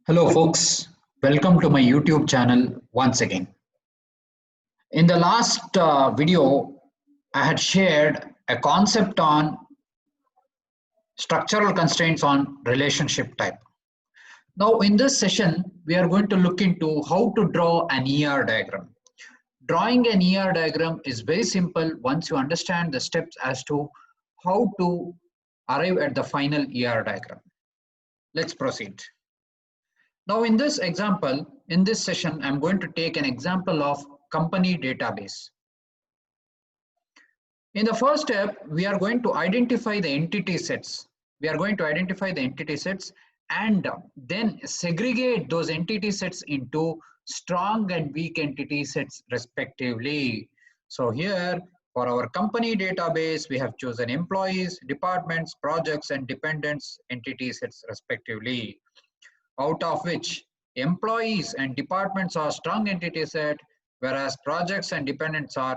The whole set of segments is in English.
Hello, folks. Welcome to my YouTube channel once again. In the last video, I had shared a concept on structural constraints on relationship type. Now, in this session, we are going to look into how to draw an ER diagram. Drawing an ER diagram is very simple once you understand the steps as to how to arrive at the final ER diagram. Let's proceed. Now in this example, in this session, I'm going to take an example of company database. In the first step, we are going to identify the entity sets. We are going to identify the entity sets and then segregate those entity sets into strong and weak entity sets respectively. So here for our company database, we have chosen employees, departments, projects, and dependents entity sets respectively, out of which employees and departments are strong entity set, whereas projects and dependents are,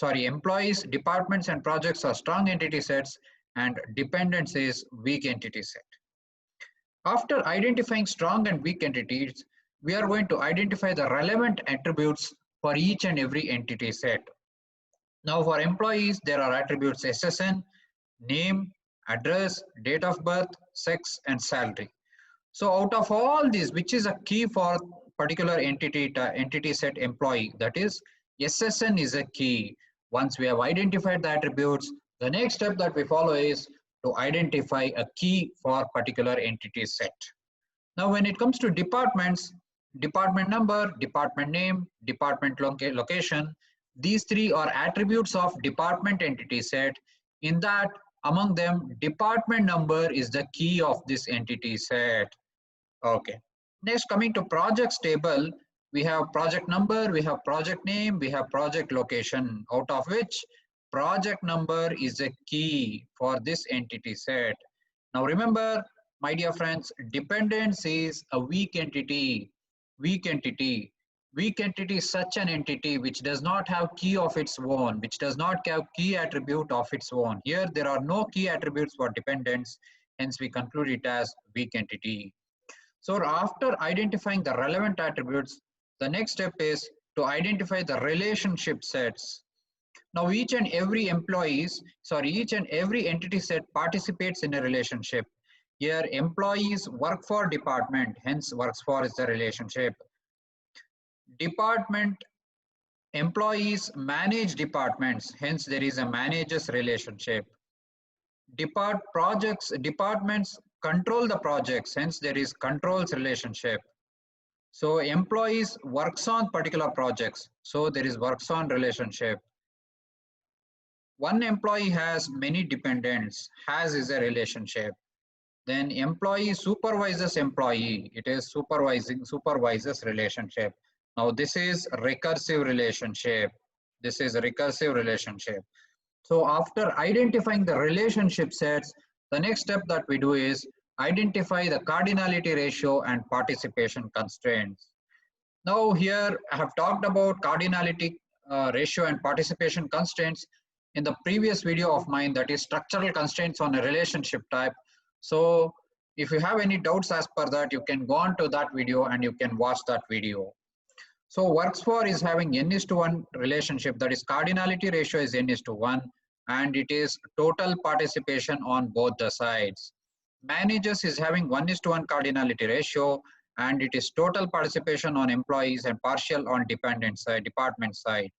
employees, departments, and projects are strong entity sets, and dependents is weak entity set. After identifying strong and weak entities, we are going to identify the relevant attributes for each and every entity set. Now for employees, there are attributes SSN, name, address, date of birth, sex, and salary. So out of all these, which is a key for particular entity set employee, that is SSN is a key. Once we have identified the attributes, the next step that we follow is to identify a key for particular entity set. Now when it comes to departments, department number, department name, department location, these three are attributes of department entity set. In that, among them, department number is the key of this entity set. Okay. Next, coming to projects table, we have project number, we have project name, we have project location, out of which project number is a key for this entity set. Now remember, my dear friends, dependence is a weak entity. Weak entity. Weak entity is such an entity which does not have key of its own, which does not have key attribute of its own. Here there are no key attributes for dependence, hence we conclude it as weak entity. So after identifying the relevant attributes, the next step is to identify the relationship sets. Now each and every each and every entity set participates in a relationship. Here employees work for department, hence works for is the relationship. Department employees manage departments, hence there is a managers relationship. Departments control the projects, hence there is controls relationship. So employees works on particular projects, so there is works on relationship. One employee has many dependents, has is a relationship. Then employee supervises employee, it is supervises relationship. Now this is recursive relationship. This is a recursive relationship. So after identifying the relationship sets, the next step that we do is identify the cardinality ratio and participation constraints. Now here I have talked about cardinality ratio and participation constraints in the previous video of mine, that is structural constraints on a relationship type. So if you have any doubts as per that, you can go on to that video and you can watch that video. So works for is having n:1 relationship, that is cardinality ratio is n:1, and it is total participation on both the sides. Managers is having 1:1 cardinality ratio, and it is total participation on employees and partial on department side.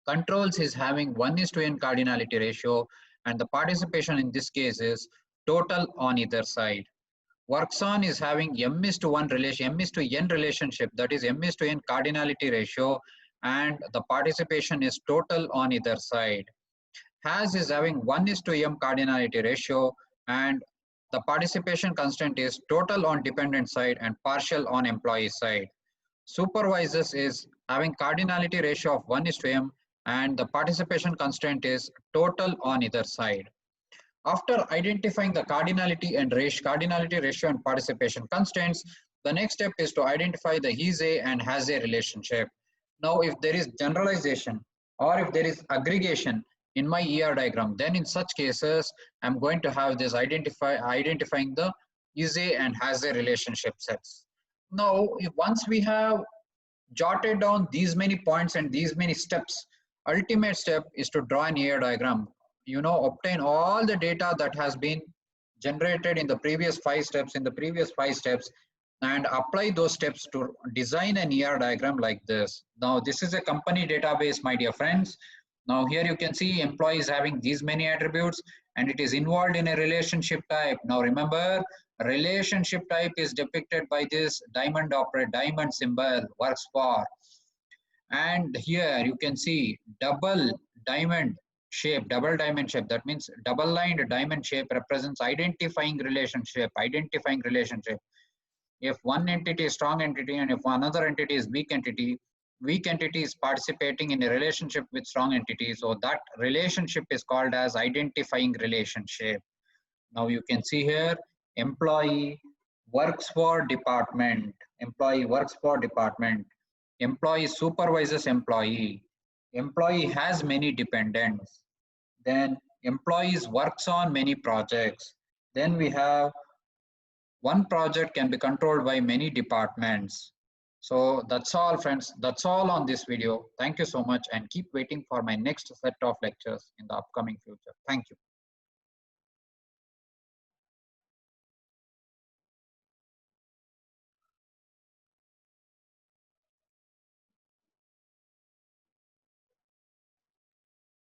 Controls is having 1:n cardinality ratio, and the participation in this case is total on either side. Works on is having m:1 relation, m:n relationship, that is m:n cardinality ratio, and the participation is total on either side. Has is having 1:m cardinality ratio, and the participation constraint is total on dependent side and partial on employee side. Supervisors is having cardinality ratio of 1:m, and the participation constraint is total on either side. After identifying the cardinality ratio and participation constraints, the next step is to identify the is-a and has-a relationship. Now, if there is generalization or if there is aggregation in my ER diagram, then in such cases, I'm going to have this identifying the is a and has a relationship sets. Now, if once we have jotted down these many points and these many steps, ultimate step is to draw an ER diagram. You know, obtain all the data that has been generated in the previous 5 steps, and apply those steps to design an ER diagram like this. Now, this is a company database, my dear friends. Now, here you can see employees having these many attributes, and it is involved in a relationship type. Now, remember, relationship type is depicted by this diamond operator, diamond symbol, works for. And here you can see diamond double diamond shape. That means double lined diamond shape represents identifying relationship. If one entity is strong entity and if another entity is weak entity is participating in a relationship with strong entity. So that relationship is called as identifying relationship. Now you can see here, employee works for department, employee supervises employee has many dependents, then employees works on many projects. Then we have one project can be controlled by many departments. So that's all, friends. That's all on this video. Thank you so much and keep waiting for my next set of lectures in the upcoming future. Thank you.